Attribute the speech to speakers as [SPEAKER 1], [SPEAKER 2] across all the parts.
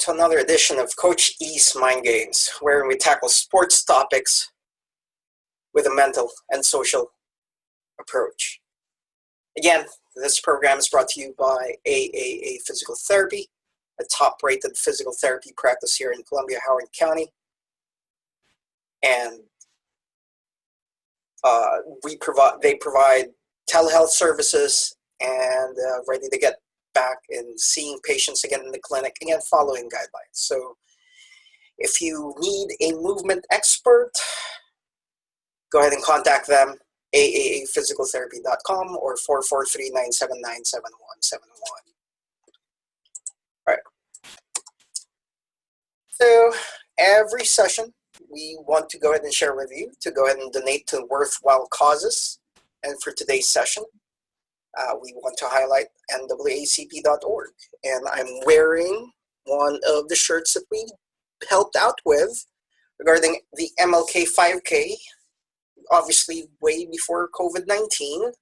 [SPEAKER 1] to another edition of Coach E's Mind Games, where we tackle sports topics with a mental and social approach. Again, this program is brought to you by AAA Physical Therapy, a top-rated physical therapy practice here in Columbia, Howard County. And they provide telehealth services and ready to get back and seeing patients again in the clinic, again following guidelines. So if you need a movement expert, go ahead and contact them, aaphysicaltherapy.com or 443-979-7171. All right. So every session, we want to go ahead and share with you to go ahead and donate to worthwhile causes. And for today's session, we want to highlight naacp.org. And I'm wearing one of the shirts that we helped out with regarding the MLK 5K, obviously way before COVID-19.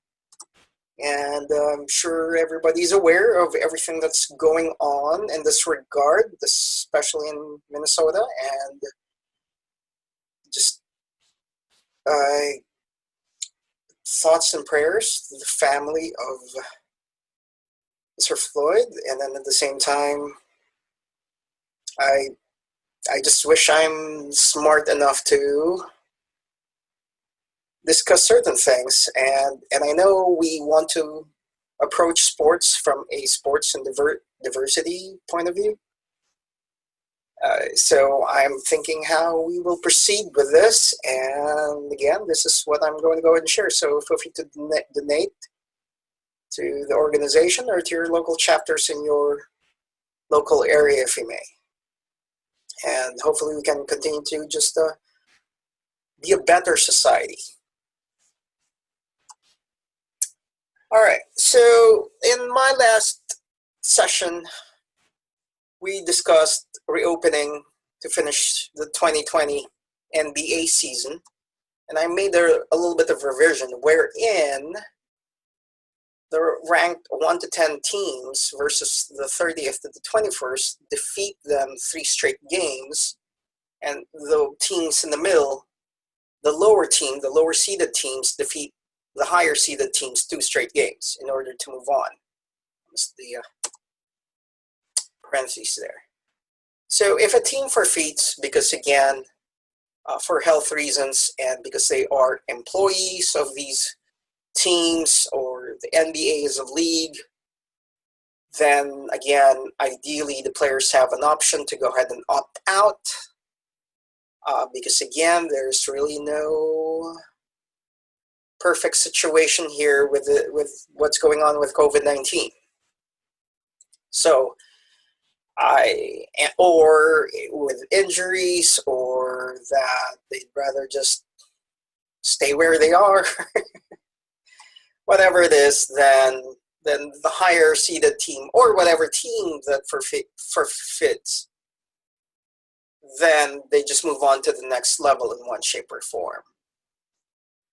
[SPEAKER 1] And I'm sure everybody's aware of everything that's going on in this regard, especially in Minnesota. And just thoughts and prayers to the family of Mr. Floyd, and then at the same time, I just wish I'm smart enough to discuss certain things, and I know we want to approach sports from a sports and diversity point of view. So I'm thinking how we will proceed with this, and again, this is what I'm going to go ahead and share. So feel free to donate to the organization or to your local chapters in your local area if you may. And hopefully we can continue to just be a better society. All right, so in my last session, we discussed reopening to finish the 2020 NBA season, and I made a little bit of revision wherein the ranked 1 to 10 teams versus the 30th to the 21st defeat them 3 straight games, and the teams in the middle, the lower seeded teams defeat the higher seeded teams 2 straight games in order to move on. That's the parentheses there. So if a team forfeits, because again, for health reasons and because they are employees of these teams or the NBA is a league, then again, ideally the players have an option to go ahead and opt out, because again, there's really no perfect situation here with what's going on with COVID-19. So or with injuries, or that they'd rather just stay where they are, whatever it is, then the higher seeded team or whatever team that forfeits, then they just move on to the next level in one shape or form.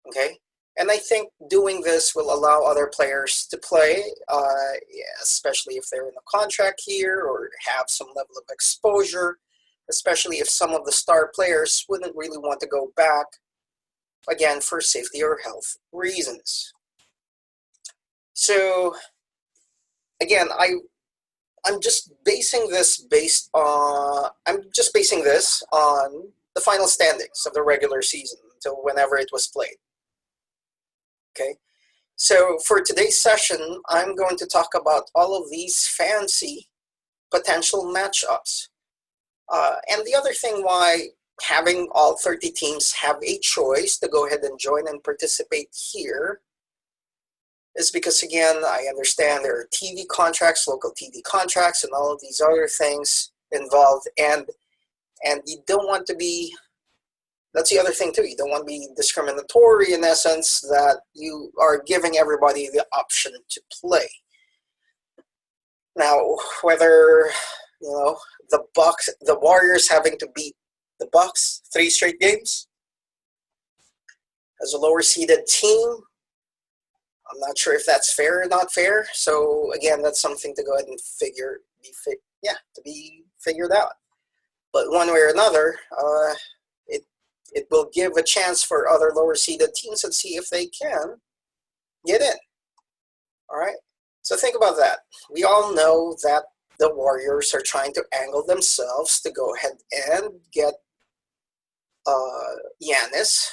[SPEAKER 1] Okay? And I think doing this will allow other players to play, especially if they're in a contract here or have some level of exposure, especially if some of the star players wouldn't really want to go back, again, for safety or health reasons. So, again, I'm just basing this on the final standings of the regular season until whenever it was played. Okay, so for today's session, I'm going to talk about all of these fancy potential matchups. And the other thing why having all 30 teams have a choice to go ahead and join and participate here is because, again, I understand there are TV contracts, local TV contracts, and all of these other things involved. And you don't want to be, that's the other thing too, you don't want to be discriminatory in essence that you are giving everybody the option to play. Now, whether, the Warriors having to beat the Bucks 3 straight games as a lower seeded team, I'm not sure if that's fair or not fair. So again, that's something to go ahead and to be figured out. But one way or another, it will give a chance for other lower seeded teams and see if they can get in. All right. So think about that. We all know that the Warriors are trying to angle themselves to go ahead and get Giannis.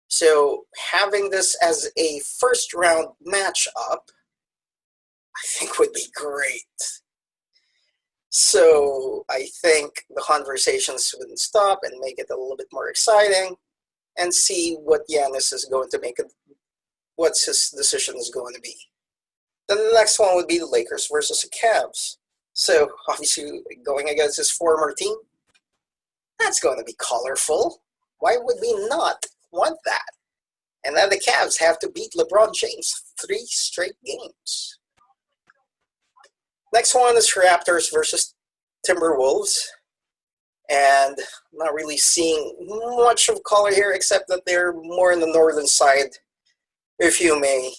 [SPEAKER 1] So having this as a first round matchup, I think would be great. So I think the conversations wouldn't stop and make it a little bit more exciting, and see what Giannis is going to make, what his decision is going to be. Then the next one would be the Lakers versus the Cavs. So obviously going against his former team, that's going to be colorful. Why would we not want that? And then the Cavs have to beat LeBron James 3 straight games. Next one is Raptors versus Timberwolves. And I'm not really seeing much of color here, except that they're more in the northern side, if you may,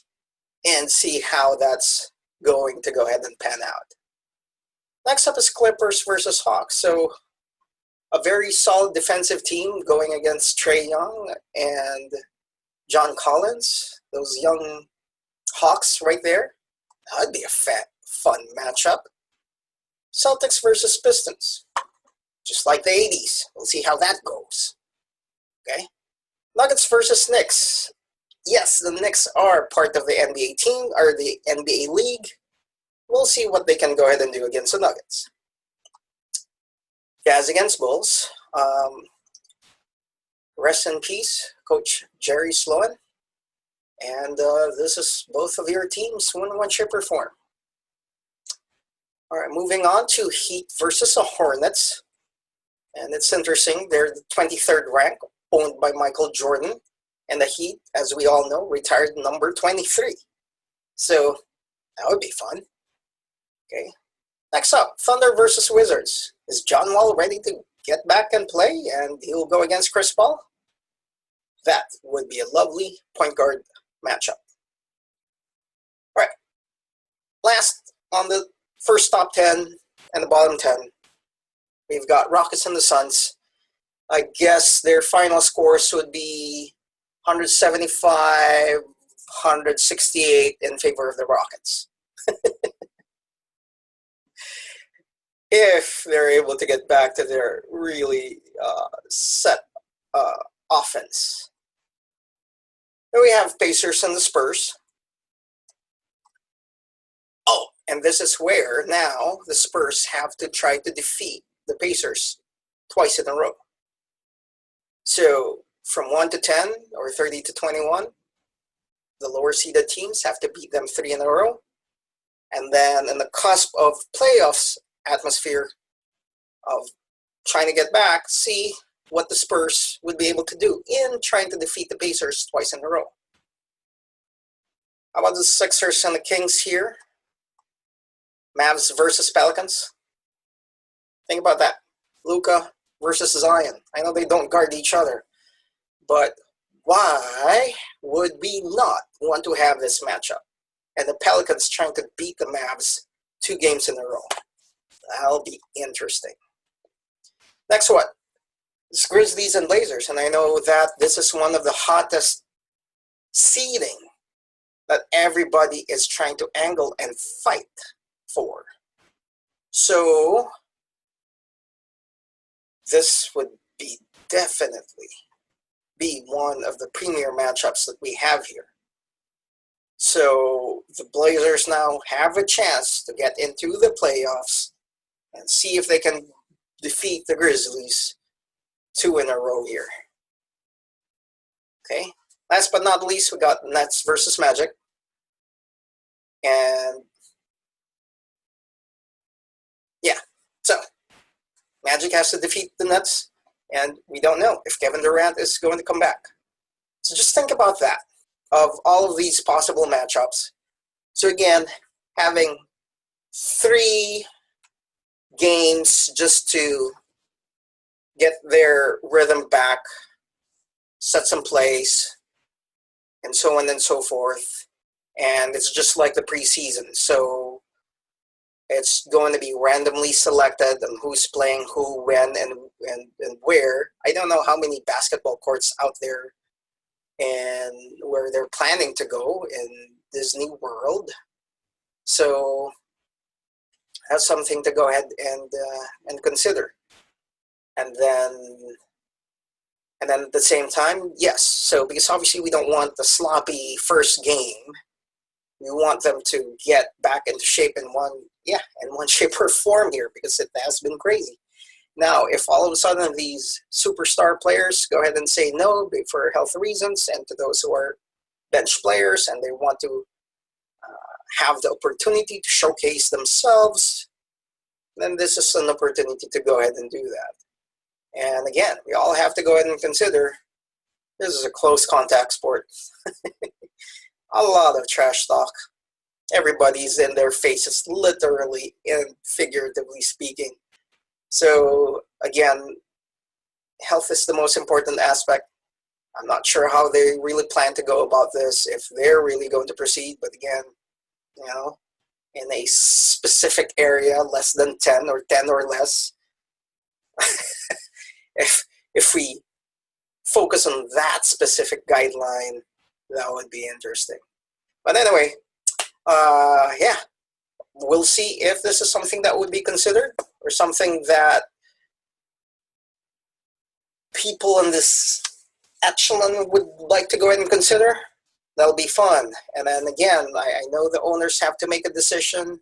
[SPEAKER 1] and see how that's going to go ahead and pan out. Next up is Clippers versus Hawks. So a very solid defensive team going against Trae Young and John Collins, those young Hawks right there. That'd be a fun matchup. Celtics versus Pistons. Just like the 80s. We'll see how that goes. Okay. Nuggets versus Knicks. Yes, the Knicks are part of the NBA team, or the NBA league. We'll see what they can go ahead and do against the Nuggets. Jazz against Bulls. Rest in peace, Coach Jerry Sloan. And this is both of your teams in one shape or form. All right, moving on to Heat versus the Hornets. And it's interesting, they're the 23rd rank, owned by Michael Jordan. And the Heat, as we all know, retired number 23. So that would be fun. Okay. Next up, Thunder versus Wizards. Is John Wall ready to get back and play and he'll go against Chris Paul? That would be a lovely point guard matchup. All right. Last on the first top 10 and the bottom 10, we've got Rockets and the Suns. I guess their final scores would be 175, 168 in favor of the Rockets. If they're able to get back to their really set offense. Then we have Pacers and the Spurs. Oh, and this is where now the Spurs have to try to defeat the Pacers twice in a row. So from 1 to 10 or 30 to 21, the lower seeded teams have to beat them 3 in a row. And then in the cusp of playoffs atmosphere of trying to get back, see what the Spurs would be able to do in trying to defeat the Pacers twice in a row. How about the Sixers and the Kings here? Mavs versus Pelicans. Think about that. Luka versus Zion. I know they don't guard each other, but why would we not want to have this matchup? And the Pelicans trying to beat the Mavs 2 games in a row. That'll be interesting. Next one. It's Grizzlies and Blazers, and I know that this is one of the hottest seeding that everybody is trying to angle and fight for. So this would be definitely be one of the premier matchups that we have here. So the Blazers now have a chance to get into the playoffs and see if they can defeat the Grizzlies 2 in a row here. Okay. Last but not least, we got Nets versus Magic. And yeah, so Magic has to defeat the Nets, and we don't know if Kevin Durant is going to come back. So just think about that, of all of these possible matchups. So again, having 3 games just to get their rhythm back, set some plays, and so on and so forth. And it's just like the preseason. So It's going to be randomly selected and who's playing who, when, and where. I don't know how many basketball courts out there and where they're planning to go in Disney World. So that's something to go ahead and consider. And then at the same time, yes. So because obviously we don't want the sloppy first game. We want them to get back into shape in one shape or form here, because it has been crazy. Now, if all of a sudden these superstar players go ahead and say no for health reasons, and to those who are bench players and they want to have the opportunity to showcase themselves, then this is an opportunity to go ahead and do that. And again, we all have to go ahead and consider this is a close contact sport. A lot of trash talk. Everybody's in their faces, literally and figuratively speaking. So again, health is the most important aspect. I'm not sure how they really plan to go about this, if they're really going to proceed. But again, in a specific area, less than 10 or 10 or less, if we focus on that specific guideline, that would be interesting. But anyway, we'll see if this is something that would be considered or something that people in this echelon would like to go ahead and consider. That'll be fun. And then again, I know the owners have to make a decision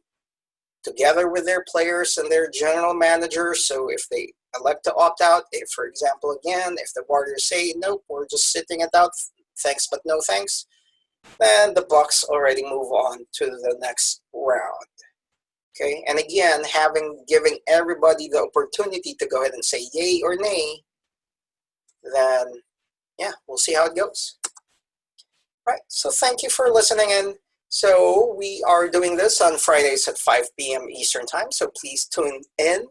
[SPEAKER 1] together with their players and their general managers. So if they elect to opt out, if, for example, again, if the Warriors say, nope, we're just sitting it out, thanks but no thanks, then the Bucks already move on to the next round. Okay, and again, giving everybody the opportunity to go ahead and say yay or nay, then we'll see how it goes. Right, so thank you for listening in. So we are doing this on Fridays at 5 p.m. Eastern Time, so please tune in.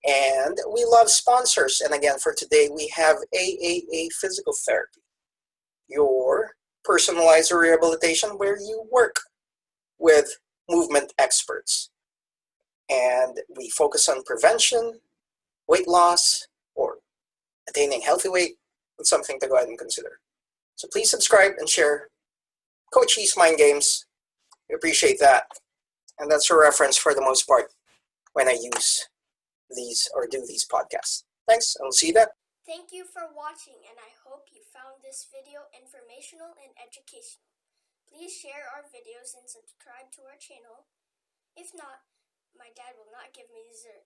[SPEAKER 1] And we love sponsors. And again, for today, we have AAA Physical Therapy, your personalized rehabilitation where you work with movement experts. And we focus on prevention, weight loss, or attaining healthy weight. It's something to go ahead and consider. So please subscribe and share. Coach E's Mind Games. We appreciate that. And that's a reference for the most part when I use these or do these podcasts. Thanks, and we'll see you then.
[SPEAKER 2] Thank you for watching, and I hope you found this video informational and educational. Please share our videos and subscribe to our channel. If not, my dad will not give me dessert.